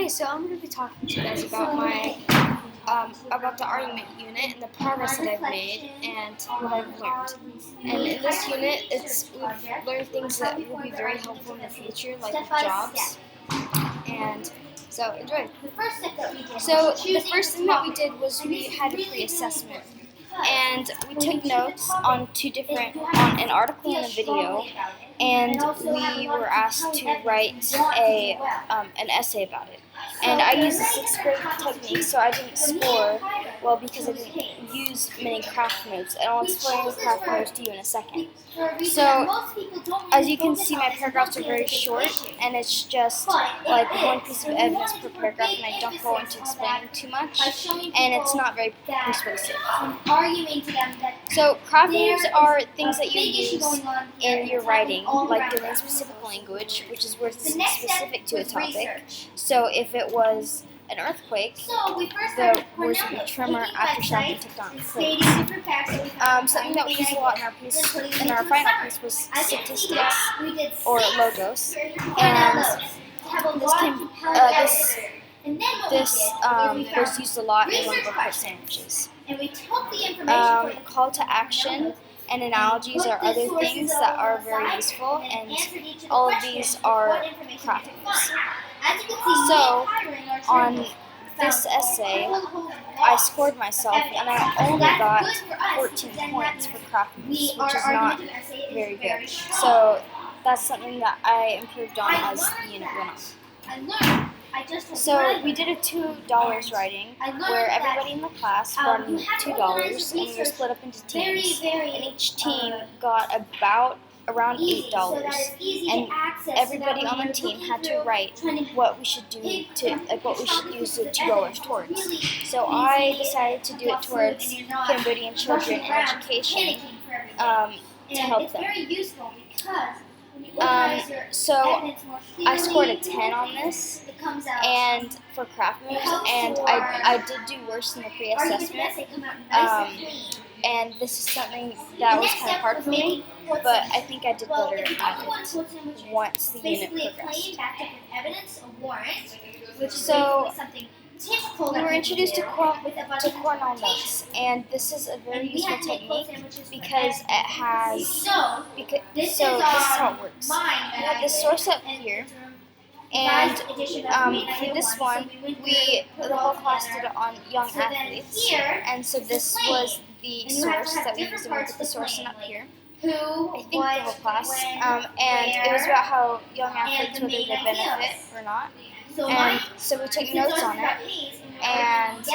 Okay, so I'm going to be talking to you guys about my about the argument unit and the progress that I've made and what I've learned. And in this unit, we've learned things that will be very helpful in the future, like jobs. And so enjoy. So the first thing that we did was we had a pre-assessment, and we took notes on on an article and a video, and we were asked to write an essay about it. And I used the sixth grade technique, so I didn't score well because I didn't use many craft notes, and I'll explain craft notes to you in a second. So, as you can see, my paragraphs are very short, and it's just like one piece of evidence per paragraph, and I don't go into explaining too much, and it's not very persuasive. So, craft notes are things that you use in your writing, like domain-specific language, which is words specific to a topic. So, if it was an earthquake, the words would be tremor, aftershock, and tectonic. Something that we used a lot in our final piece was statistics, or logos, and this was used a lot in one of our quick sandwiches. Call to action and analogies are other things that are very useful, and all of these are craft notes. So, on this essay, I scored myself, and I only got 14 points for craft notes, which is not very good. So, that's something that I improved on as the unit went on. So, we did a $2 writing, where everybody in the class brought in $2, and we were split up into teams, and each team got around $8, and everybody on the team had to write what we should do what we should use the $2 towards. So I decided to do it towards Cambodian children and education to help them. So I scored a 10 on this, and for craft moves, and I did do worse in the pre-assessment. And this is something that was kind of hard for me, but I think I did better at it once the unit progressed. So, we were introduced to Cornell notes, and this is a very useful technique because it has, so this is how it works. You have the source up here, and for this one, the whole class did it on young athletes, and so this was the source that we used, and we put the source in up here. I think the whole class, and it was about how young athletes, whether they benefit or not, and so we took notes on it, and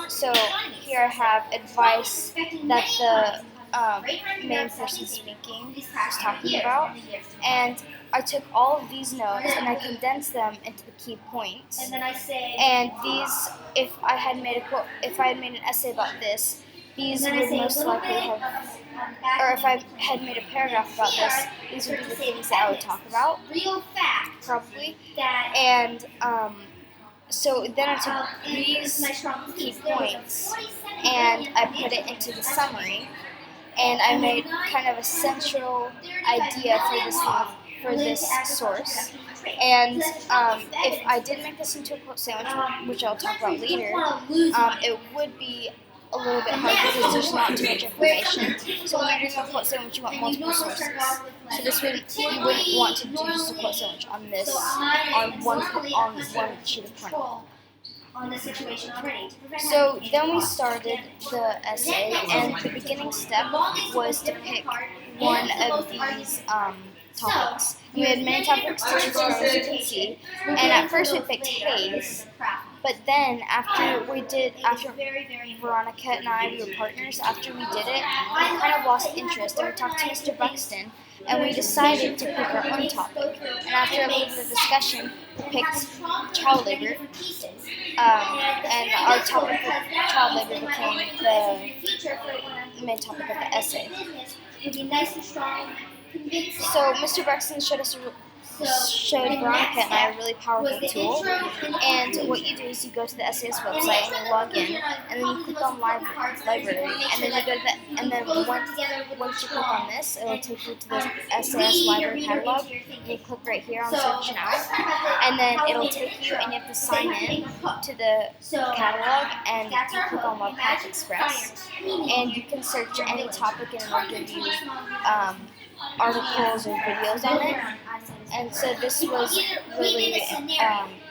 so here I have advice that the main person speaking was talking about, and I took all of these notes and I condensed them into the key points. And these, if I had made an essay about this, these would most likely have, or if I had made a paragraph about this, these would be the things that I would talk about, probably. And so then I took these key points and I put it into the summary, and I made kind of a central idea for this source. And if I did make this into a quote sandwich, which I'll talk about later, it would be a little bit hard because there's not too much information. So when you're doing a quote sandwich, you want multiple sources. So you wouldn't want to do just a quote sandwich on one sheet of print. So then we started the essay, and the beginning step was to pick one of these topics. We had many topics to choose from, as you can see, and at first we picked haze, but then after Veronica and I, we were partners, after we did it, we kind of lost interest, and we talked to Mr. Buxton, and we decided to pick our own topic. And after a little bit of discussion, we picked child labor, and our topic of child labor became the main topic of the essay. So Mr. Buxton showed us showed Veronica and I a really powerful tool. And what you do is you go to the SAS website and you log in, and then you click on library, and then you go to and then once you click on this, it will take you to the SAS library catalog. And you click right here on search now, and then it'll take you, and you have to sign in to the catalog, and you click on Webpack Express, and you can search any topic, and it'll give you articles or videos on it. And so this was really a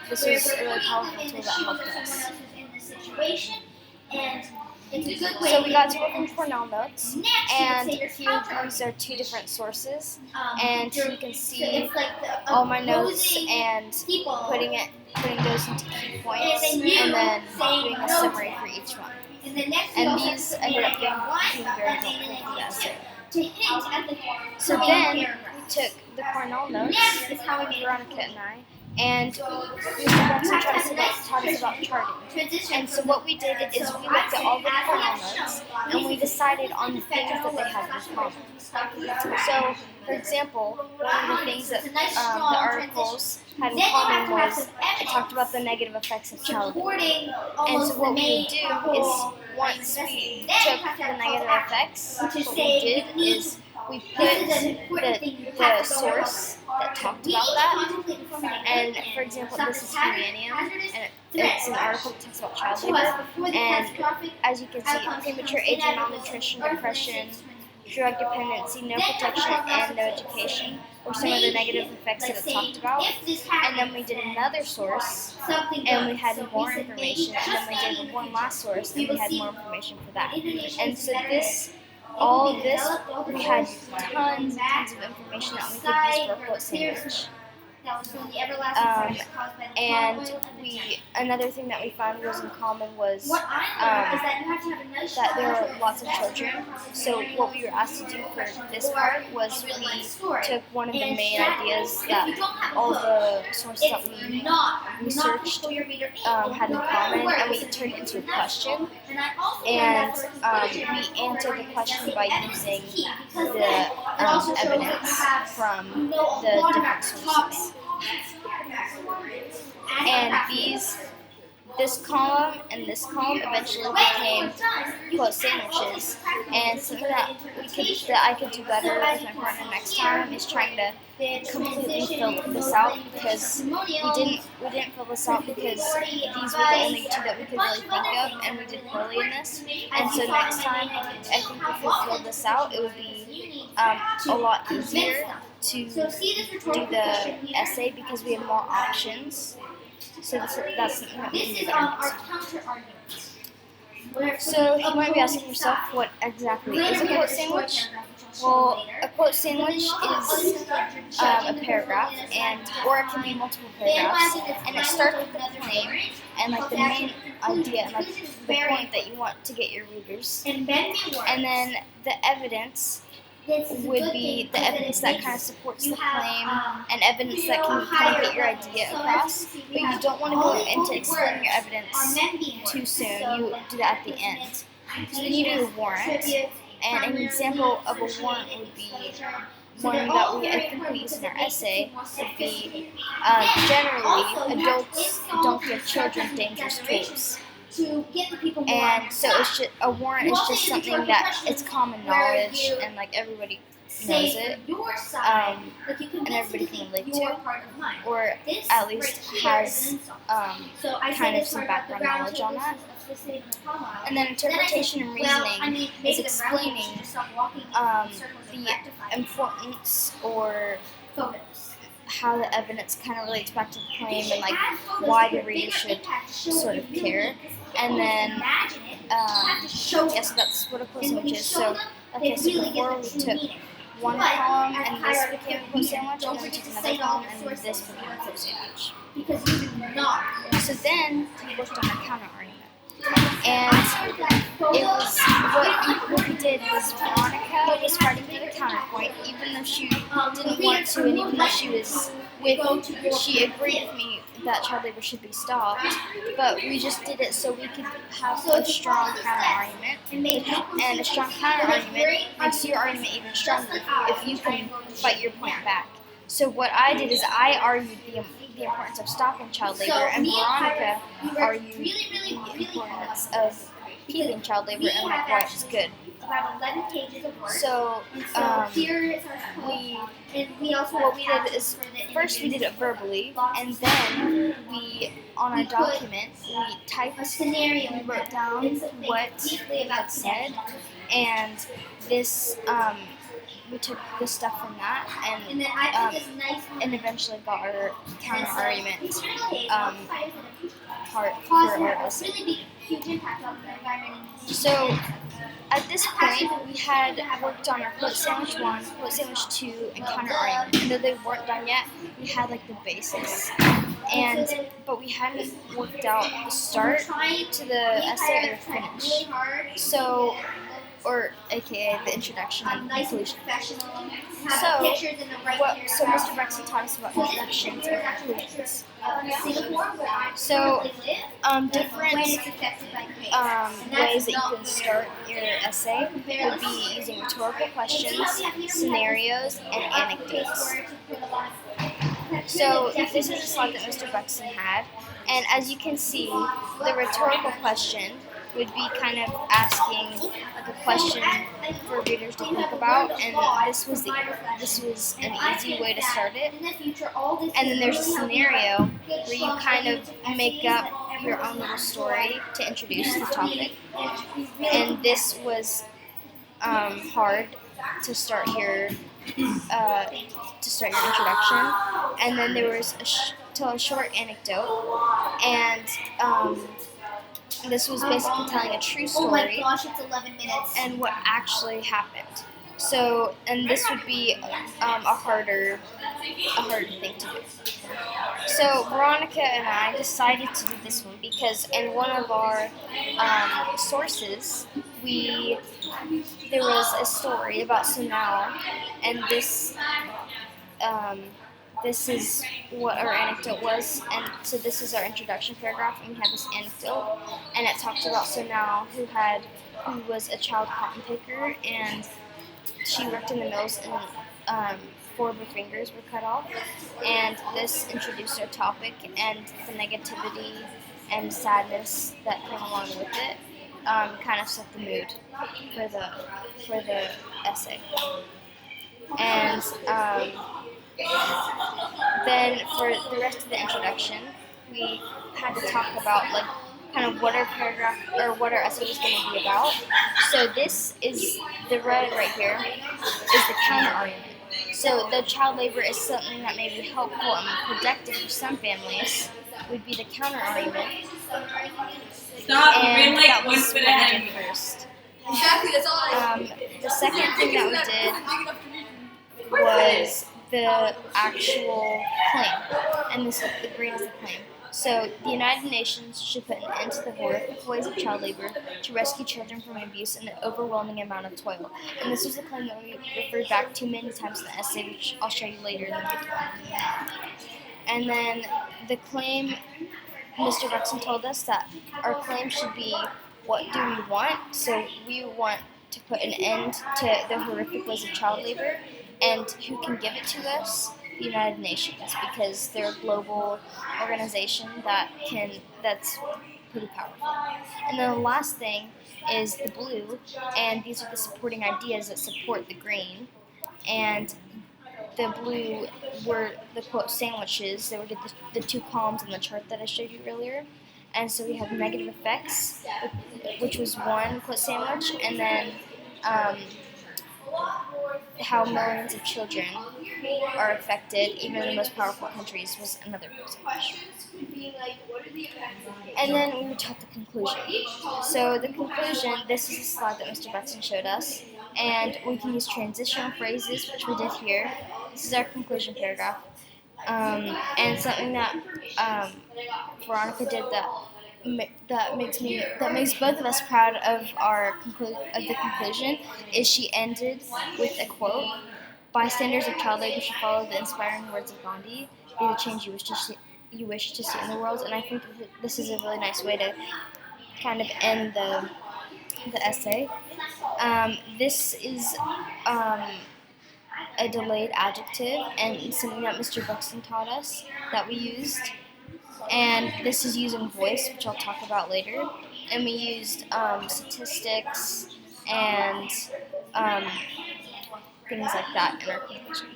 really powerful tool that helped us. So we got to work on Cornell notes, and here these are two different sources, and you can see all my notes and putting those into key points, and then doing a summary for each one. And these ended up being very helpful for the essay. So then we took the Cornell notes, Veronica and I, and we began to taught us about charting. And so what we did is we looked at all the Cornell notes, and we decided on the things that they had in common. So, for example, one of the things that the articles had in common was it talked about the negative effects of childhood. And so what we would do is, once we took the negative effects, what we did is we put the source that talked about that. And for example, this is Humanium, and it's an article that talks about child labor. And as you can see, premature aging, malnutrition, depression, drug dependency, no protection, and no education were some of the negative effects that it talked about. And then we did another source, and we had more information, and then we did one last source, and we had more information for that. And so all of this, we had tons and tons of information that we could use for a quote sandwich. And another thing that we found was in common was that there are lots of children. So what we were asked to do for this part was we took one of the main ideas that all the sources that we researched had in common, and we turned it into a question. And we answered the question by using the evidence from the different sources. And this column and this column eventually became quote sandwiches. And something that I could do better with my partner next time is trying to completely fill this out, because we didn't fill this out because these were the only two that we could really think of, and we did poorly in this. And so next time, I think if we filled this out, it would be a lot easier to do the essay because we have more options. So that's something that we can do better. So you might be asking yourself, what exactly is a quote sandwich? Well, a quote sandwich is a paragraph, or it can be multiple paragraphs, and it starts with the claim and like the main idea and like the point that you want to get your readers, and then the evidence would be the evidence that kind of supports the claim and evidence that can kind of get your idea across, but you don't want to go into explaining your evidence too soon. You do that at the end. So then you do the warrant, and an example of a warrant would be one that I think we use in our essay would be generally adults don't give children dangerous tools. And so it's just, a warrant is just something that it's common knowledge and like everybody knows it, and everybody can relate to, or at least has kind of some background knowledge on that. And then interpretation and reasoning is explaining the importance or how the evidence kind of relates back to the claim and like why the reader should sort of care. And then, so that's what a quote sandwich is. So, okay, so before we took one column and this became a quote sandwich, and then we took another column and this became a quote sandwich. So then we worked on our counter argument. And it was, what we did was Veronica was fighting for the counterpoint, even though she didn't want to, and even though she agreed with me that child labor should be stopped, but we just did it so we could have a strong counter-argument, and a strong counter-argument makes your argument even stronger if you can fight your point back. So what I did is I argued the importance of stopping child labor, and Veronica argued the importance of keeping child labor and like why it's good. So what we did is first we did it verbally, and then we on our document we typed we wrote down what we had said, and this we took the stuff from that and eventually got our counter argument part for our essay. So at this point, we had worked on our quote sandwich 1, quote sandwich 2, and counter argument. And though they weren't done yet, we had like the basis. But we hadn't worked out the start to the essay or the finish. So, or aka the introduction and the conclusion. So Mr. Rexon taught us about introductions and conclusions. So different ways that you can start your essay would be using rhetorical questions, scenarios, and anecdotes. So this is a slide that Mr. Buxton had, and as you can see, the rhetorical question would be kind of asking like a question for readers to think about, and this was an easy way to start it. And then there's a scenario where you kind of make up your own little story to introduce the topic, and this was hard to start your introduction. And then there was tell a short anecdote, and this was basically telling a true story. Oh my gosh, it's 11 minutes. And what actually happened. So, and this would be a harder thing to do. So Veronica and I decided to do this one because in one of our sources, there was a story about Sunal, and this is what our anecdote was, and so this is our introduction paragraph, and we had this anecdote, and it talks about Sunal, who was a child cotton picker, and she worked in the mills, and 4 of her fingers were cut off, and this introduced our topic and the negativity and sadness that came along with it. Kind of set the mood for the essay, and then for the rest of the introduction, we had to talk about like kind of what our paragraph or what our essay was going to be about. So this is the red right here is the counter argument. So the child labor is something that may be helpful and productive for some families. Would be the counter argument. Stop! And Like that was 1 what minute we ahead. did first. Exactly, that's all The second thing that we did was the actual claim, and the green is the claim. So the United Nations should put an end to the horrific ways of child labor to rescue children from abuse and the overwhelming amount of toil. And this was a claim that we referred back to many times in the essay, which I'll show you later in the video. And then the claim, Mr. Buxton told us that our claim should be, what do we want? So we want to put an end to the horrific ways of child labor, and who can give it to us? The United Nations, because they're a global organization that's pretty powerful. And then the last thing is the blue, and these are the supporting ideas that support the green. And the blue were the quote sandwiches. They were the 2 columns in the chart that I showed you earlier. And so we have negative effects, which was 1 quote sandwich, and then how millions of children are affected, even in the most powerful countries, was another quote sandwich. And then we taught the conclusion. So the conclusion, this is a slide that Mr. Buxton showed us, and we can use transitional phrases, which we did here. This is our conclusion paragraph, and something that Veronica did that makes both of us proud of the conclusion is she ended with a quote: "Bystanders of child labor should follow the inspiring words of Gandhi, be the change you wish to see in the world." And I think this is a really nice way to kind of end the essay. This is a delayed adjective and something that Mr. Buxton taught us that we used. And this is using voice, which I'll talk about later. And we used statistics and um, things like that in our conclusion.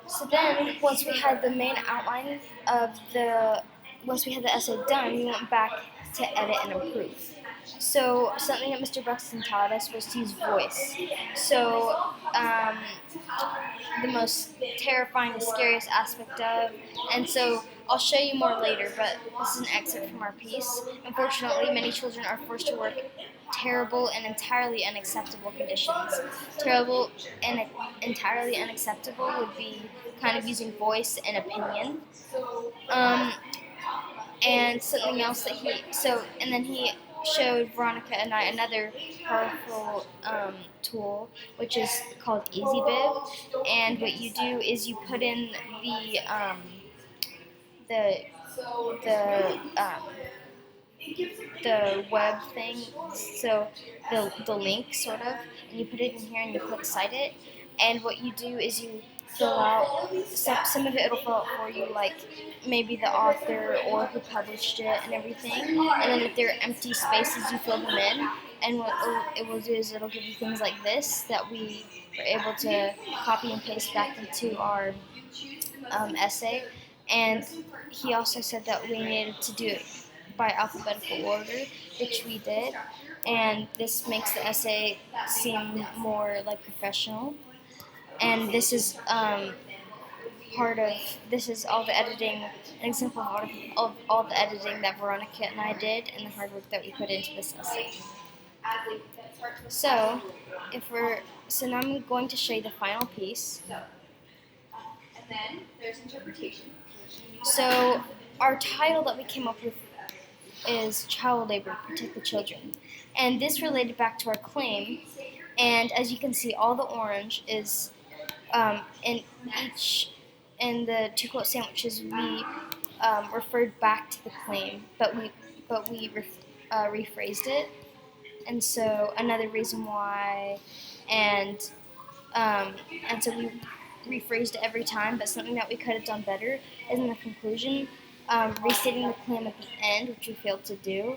So then, once we had the main outline of once we had the essay done, we went back to edit and improve. So something that Mr. Buxton taught us was to use voice. So the most terrifying, the scariest aspect of, and so I'll show you more later, but this is an excerpt from our piece. Unfortunately, many children are forced to work terrible and entirely unacceptable conditions. Terrible and entirely unacceptable would be kind of using voice and opinion. And something else that and then he showed Veronica and I another powerful tool, which is called EasyBib. And what you do is you put in the the web thing, so the link sort of, and you put it in here and you click cite it. And what you do is you fill out some of it. It'll fill out for you, like maybe the author or who published it and everything. And then if there are empty spaces, you fill them in. And what it will do is it'll give you things like this that we were able to copy and paste back into our essay. And he also said that we needed to do it by alphabetical order, which we did. And this makes the essay seem more like professional. And this is this is all the editing, an example of all the editing that Veronica and I did and the hard work that we put into this essay. So now I'm going to show you the final piece. And then there's interpretation. So our title that we came up with is Child Labor, Protect the Children. And this related back to our claim. And as you can see, all the orange is in the two quote sandwiches we referred back to the claim, but we rephrased it. And so another reason why, and so we rephrased it every time, but something that we could have done better is in the conclusion, restating the claim at the end, which we failed to do.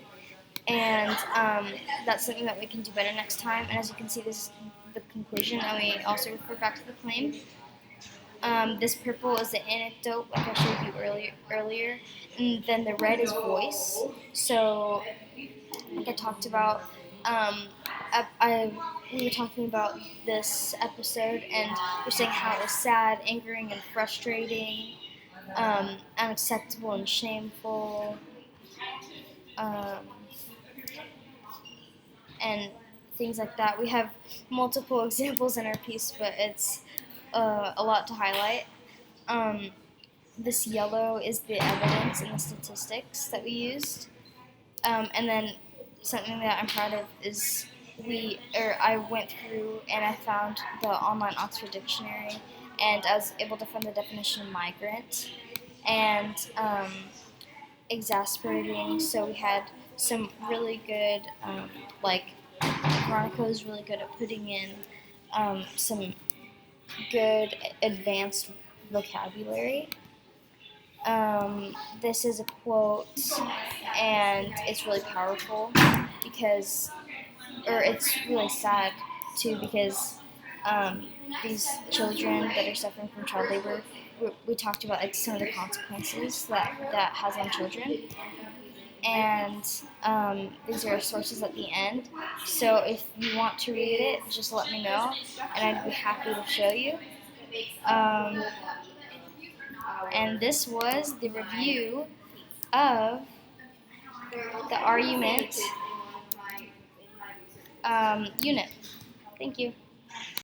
And that's something that we can do better next time. And as you can see, this is the conclusion, and we also refer back to the claim. This purple is the anecdote, like I showed you earlier. And then the red is voice. So, like I talked about, we were talking about this episode, and we're saying how it was sad, angering, and frustrating, unacceptable and shameful, and things like that. We have multiple examples in our piece, but it's a lot to highlight. This yellow is the evidence and the statistics that we used. And then something that I'm proud of is I went through and I found the online Oxford Dictionary, and I was able to find the definition of migrant and exasperating. So we had some really good, Veronica was really good at putting in some good advanced vocabulary. This is a quote, and it's really powerful it's really sad too, because these children that are suffering from child labor, we talked about like some of the consequences that has on children. And these are sources at the end. So if you want to read it, just let me know, and I'd be happy to show you. And this was the review of the argument unit. Thank you.